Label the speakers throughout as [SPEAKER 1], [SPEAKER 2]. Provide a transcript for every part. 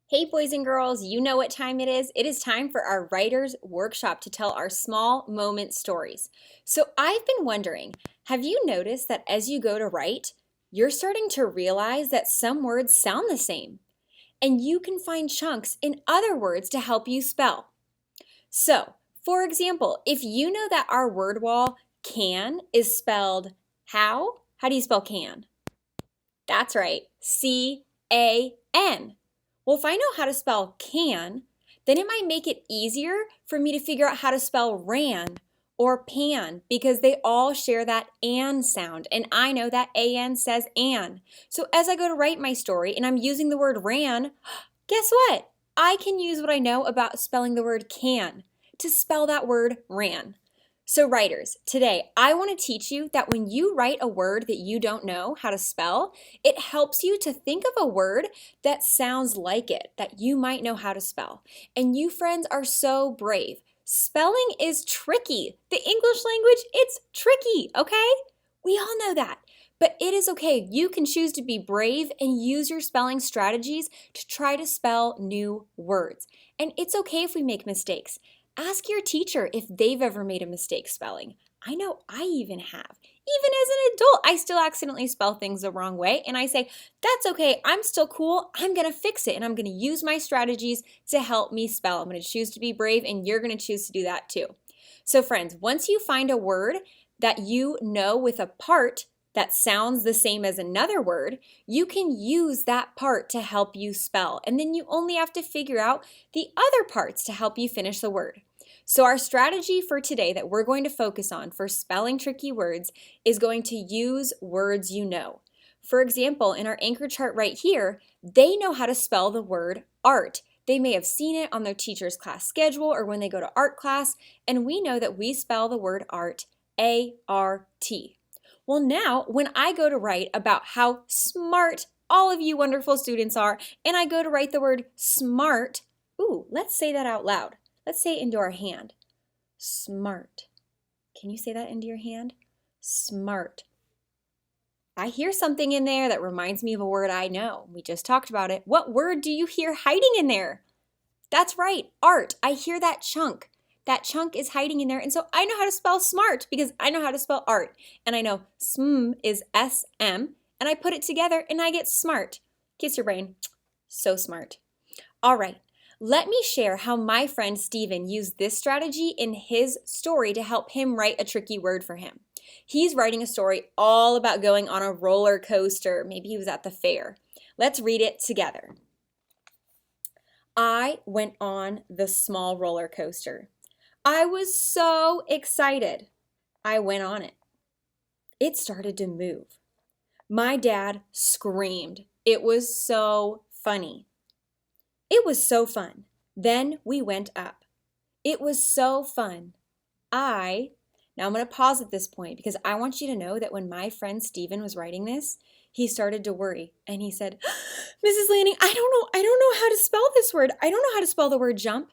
[SPEAKER 1] Hey, boys and girls, you know what time it is. It is time for our writer's workshop to tell our small moment stories. So, I've been wondering, have you noticed that as you go to write, you're starting to realize that some words sound the same, and you can find chunks in other words to help you spell? So, for example, if you know that our word wall can is spelled how do you spell can? That's right, C-A-N. Well, if I know how to spell can, then it might make it easier for me to figure out how to spell ran or pan because they all share that an sound. And I know that an says an. So as I go to write my story and I'm using the word ran, guess what? I can use what I know about spelling the word can to spell that word ran. So, writers, today I want to teach you that when you write a word that you don't know how to spell, it helps you to think of a word that sounds like it, that you might know how to spell. And you, friends, are so brave. Spelling is tricky. The English language, it's tricky, okay? We all know that. But it is okay. You can choose to be brave and use your spelling strategies to try to spell new words. And it's okay if we make mistakes. Ask your teacher if they've ever made a mistake spelling. I know I even have. Even as an adult, I still accidentally spell things the wrong way, and I say, that's okay, I'm still cool, I'm gonna fix it, and I'm gonna use my strategies to help me spell. I'm gonna choose to be brave, and you're gonna choose to do that too. So friends, once you find a word that you know with a part that sounds the same as another word, you can use that part to help you spell. And then you only have to figure out the other parts to help you finish the word. So our strategy for today that we're going to focus on for spelling tricky words is going to use words you know. For example, in our anchor chart right here, they know how to spell the word art. They may have seen it on their teacher's class schedule or when they go to art class, and we know that we spell the word art A-R-T. Well, now when I go to write about how smart all of you wonderful students are, and I go to write the word smart, let's say that out loud. Let's say it into our hand. Smart. Can you say that into your hand? Smart. I hear something in there that reminds me of a word I know. We just talked about it. What word do you hear hiding in there? That's right, art. I hear that chunk. That chunk is hiding in there, and so I know how to spell smart because I know how to spell art. And I know sm is S-M, and I put it together and I get smart. Kiss your brain. So smart. All right. Let me share how my friend Steven used this strategy in his story to help him write a tricky word for him. He's writing a story all about going on a roller coaster. Maybe he was at the fair. Let's read it together. I went on the small roller coaster. I was so excited. I went on it. It started to move. My dad screamed. It was so funny. It was so fun. Then we went up. It was so fun. Now I'm going to pause at this point because I want you to know that when my friend Steven was writing this, he started to worry and he said, Mrs. Lanning, I don't know how to spell this word. I don't know how to spell the word jump.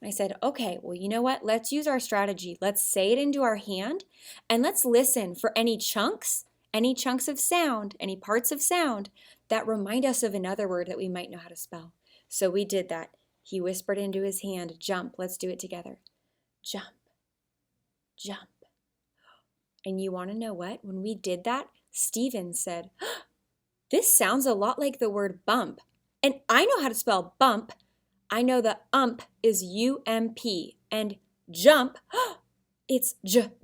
[SPEAKER 1] And I said, okay, well, you know what? Let's use our strategy. Let's say it into our hand and let's listen for any chunks of sound, any parts of sound that remind us of another word that we might know how to spell. So we did that. He whispered into his hand, jump. Let's do it together. Jump, jump. And you want to know what? When we did that, Steven said, this sounds a lot like the word bump. And I know how to spell bump. I know the ump is U-M-P. And jump, it's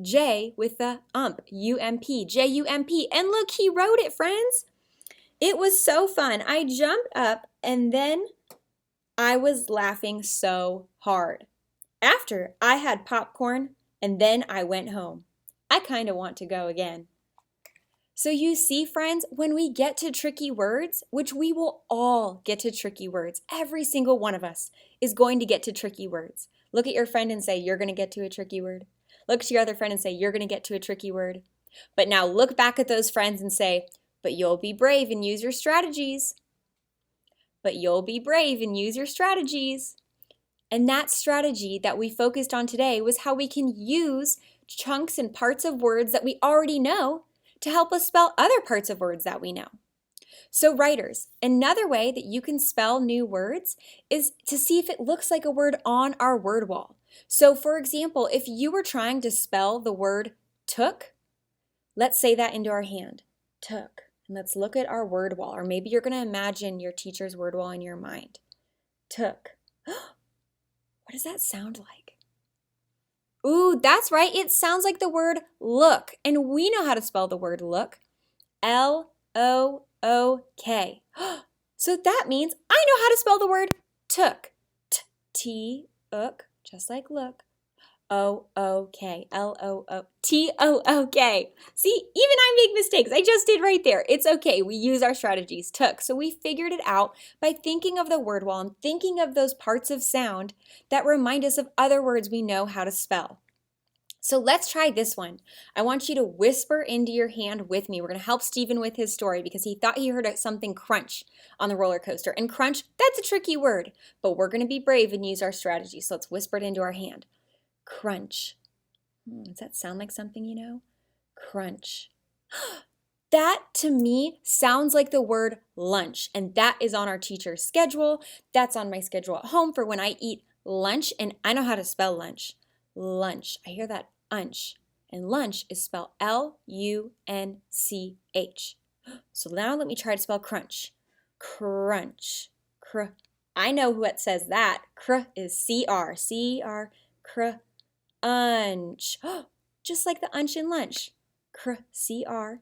[SPEAKER 1] J with the ump, U-M-P, J-U-M-P. And look, he wrote it, friends. It was so fun. I jumped up and then I was laughing so hard. After I had popcorn and then I went home. I kind of want to go again. So you see, friends, when we get to tricky words, which we will all get to tricky words, every single one of us is going to get to tricky words. Look at your friend and say, you're going to get to a tricky word. Look to your other friend and say, you're going to get to a tricky word. But now look back at those friends and say, but you'll be brave and use your strategies. But you'll be brave and use your strategies. And that strategy that we focused on today was how we can use chunks and parts of words that we already know to help us spell other parts of words that we know. So writers, another way that you can spell new words is to see if it looks like a word on our word wall. So for example, if you were trying to spell the word took, let's say that into our hand, took. And let's look at our word wall, or maybe you're going to imagine your teacher's word wall in your mind. Took. What does that sound like? Ooh, that's right. It sounds like the word look. And we know how to spell the word look. L-O-O-K. So that means I know how to spell the word took. T-ook, just like look. O-O-K, L-O-O-T-O-O-K. See, even I make mistakes. I just did right there. It's okay. We use our strategies. Took. So we figured it out by thinking of the word wall and thinking of those parts of sound that remind us of other words we know how to spell. So let's try this one. I want you to whisper into your hand with me. We're going to help Stephen with his story because he thought he heard something crunch on the roller coaster. And crunch, that's a tricky word, but we're going to be brave and use our strategy. So let's whisper it into our hand. Crunch. Does that sound like something you know? Crunch. That to me sounds like the word lunch, and that is on our teacher's schedule. That's on my schedule at home for when I eat lunch, and I know how to spell lunch. Lunch. I hear that unch, and lunch is spelled L-U-N-C-H. So now let me try to spell crunch. Crunch. Cr. I know what says that. Cr is C-R. C-R. Cr. Unch. Just like the unch in lunch. Cr. C-R-U-N-C-H.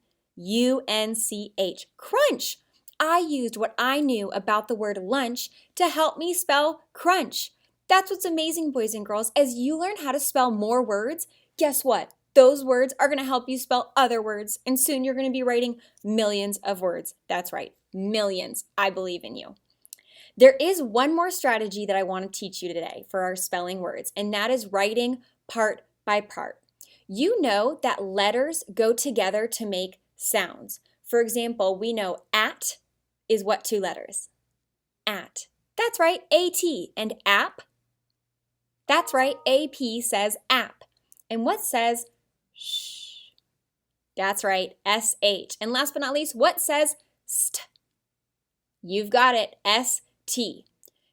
[SPEAKER 1] Crunch. I used what I knew about the word lunch to help me spell crunch. That's what's amazing, boys and girls. As you learn how to spell more words, guess what? Those words are going to help you spell other words, and soon you're going to be writing millions of words. That's right, millions. I believe in you. There is one more strategy that I want to teach you today for our spelling words, and that is writing part by part. You know that letters go together to make sounds. For example, we know at is what two letters? At. That's right, A-T. And app? That's right, A-P says app. And what says sh? That's right, S-H. And last but not least, what says st? You've got it, S-T.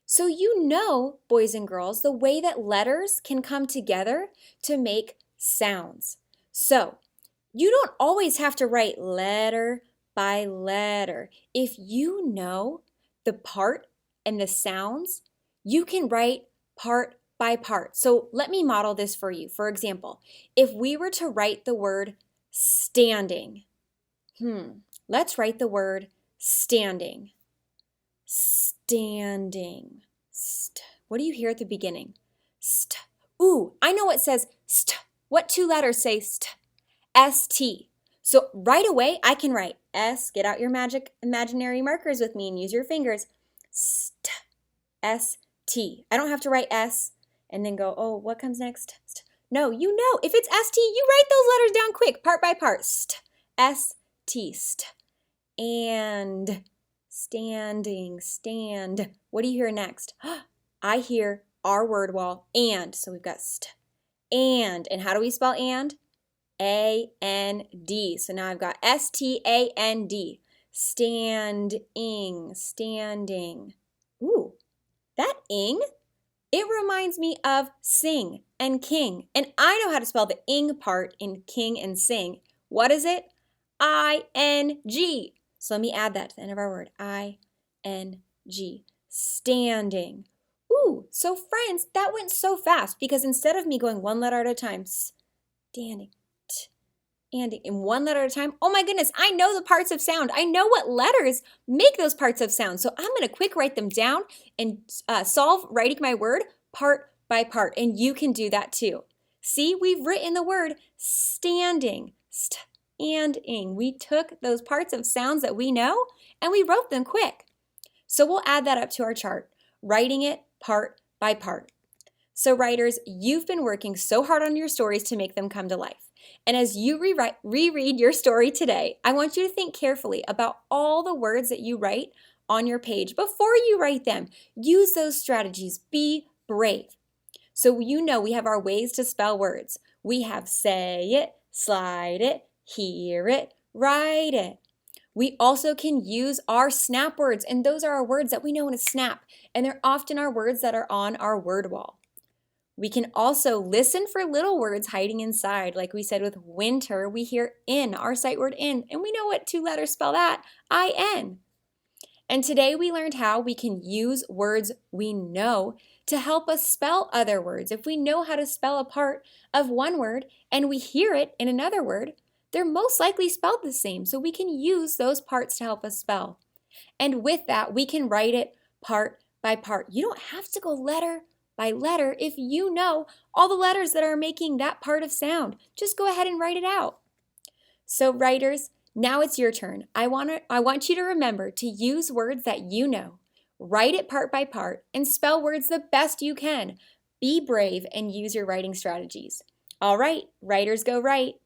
[SPEAKER 1] So you know, boys and girls, the way that letters can come together to make sounds. So you don't always have to write letter by letter. If you know the part and the sounds, you can write part by part. So let me model this for you. For example, if we were to write the word standing, let's write the word standing. Standing. What do you hear at the beginning? St. Ooh, I know what says st. What two letters say st? S-T. So right away, I can write S. Get out your magic imaginary markers with me and use your fingers. St. S-T. I don't have to write S and then go, oh, what comes next? St. No, you know. If it's S-T, you write those letters down quick, part by part. St. S-T. St. And standing, stand. What do you hear next? I hear our word wall, and. So we've got st. And how do we spell and? A-N-D. So now I've got S-T-A-N-D. Standing, standing. Ooh, that ing, it reminds me of sing and king. And I know how to spell the ing part in king and sing. What is it? I-N-G. So let me add that to the end of our word. I-N-G. Standing. Ooh, so friends, that went so fast because instead of me going one letter at a time, standing, and in one letter at a time, oh my goodness, I know the parts of sound. I know what letters make those parts of sound. So I'm going to quick write them down and solve writing my word part by part. And you can do that too. See, we've written the word standing, standing. We took those parts of sounds that we know and we wrote them quick. So we'll add that up to our chart, writing it part by part. So writers, you've been working so hard on your stories to make them come to life. And as you reread your story today, I want you to think carefully about all the words that you write on your page before you write them. Use those strategies. Be brave. So you know we have our ways to spell words. We have say it, slide it, hear it, write it. We also can use our snap words, and those are our words that we know in a snap, and they're often our words that are on our word wall. We can also listen for little words hiding inside. Like we said with winter, we hear in, our sight word in, and we know what two letters spell that, I-N. And today we learned how we can use words we know to help us spell other words. If we know how to spell a part of one word and we hear it in another word, they're most likely spelled the same, so we can use those parts to help us spell. And with that, we can write it part by part. You don't have to go letter by letter if you know all the letters that are making that part of sound. Just go ahead and write it out. So writers, now it's your turn. I want you to remember to use words that you know. Write it part by part and spell words the best you can. Be brave and use your writing strategies. All right, writers go write.